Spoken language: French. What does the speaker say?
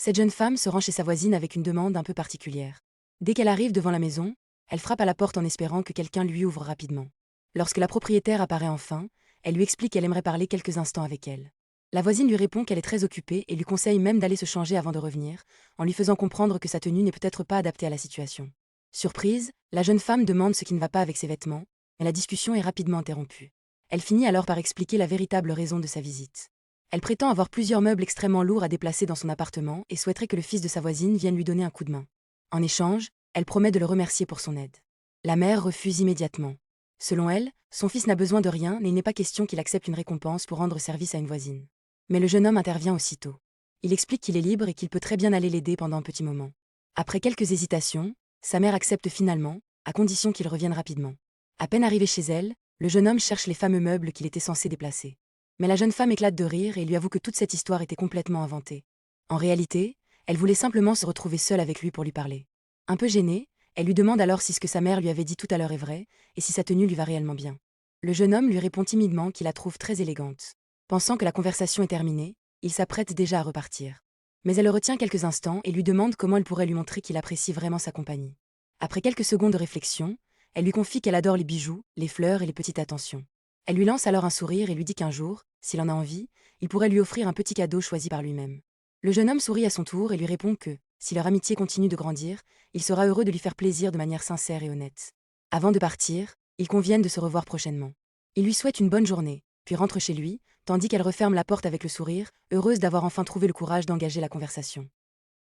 Cette jeune femme se rend chez sa voisine avec une demande un peu particulière. Dès qu'elle arrive devant la maison, elle frappe à la porte en espérant que quelqu'un lui ouvre rapidement. Lorsque la propriétaire apparaît enfin, elle lui explique qu'elle aimerait parler quelques instants avec elle. La voisine lui répond qu'elle est très occupée et lui conseille même d'aller se changer avant de revenir, en lui faisant comprendre que sa tenue n'est peut-être pas adaptée à la situation. Surprise, la jeune femme demande ce qui ne va pas avec ses vêtements, mais la discussion est rapidement interrompue. Elle finit alors par expliquer la véritable raison de sa visite. Elle prétend avoir plusieurs meubles extrêmement lourds à déplacer dans son appartement et souhaiterait que le fils de sa voisine vienne lui donner un coup de main. En échange, elle promet de le remercier pour son aide. La mère refuse immédiatement. Selon elle, son fils n'a besoin de rien et il n'est pas question qu'il accepte une récompense pour rendre service à une voisine. Mais le jeune homme intervient aussitôt. Il explique qu'il est libre et qu'il peut très bien aller l'aider pendant un petit moment. Après quelques hésitations, sa mère accepte finalement, à condition qu'il revienne rapidement. À peine arrivé chez elle, le jeune homme cherche les fameux meubles qu'il était censé déplacer. Mais la jeune femme éclate de rire et lui avoue que toute cette histoire était complètement inventée. En réalité, elle voulait simplement se retrouver seule avec lui pour lui parler. Un peu gênée, elle lui demande alors si ce que sa mère lui avait dit tout à l'heure est vrai, et si sa tenue lui va réellement bien. Le jeune homme lui répond timidement qu'il la trouve très élégante. Pensant que la conversation est terminée, il s'apprête déjà à repartir. Mais elle le retient quelques instants et lui demande comment elle pourrait lui montrer qu'il apprécie vraiment sa compagnie. Après quelques secondes de réflexion, elle lui confie qu'elle adore les bijoux, les fleurs et les petites attentions. Elle lui lance alors un sourire et lui dit qu'un jour, s'il en a envie, il pourrait lui offrir un petit cadeau choisi par lui-même. Le jeune homme sourit à son tour et lui répond que, si leur amitié continue de grandir, il sera heureux de lui faire plaisir de manière sincère et honnête. Avant de partir, ils conviennent de se revoir prochainement. Il lui souhaite une bonne journée, puis rentre chez lui, tandis qu'elle referme la porte avec le sourire, heureuse d'avoir enfin trouvé le courage d'engager la conversation.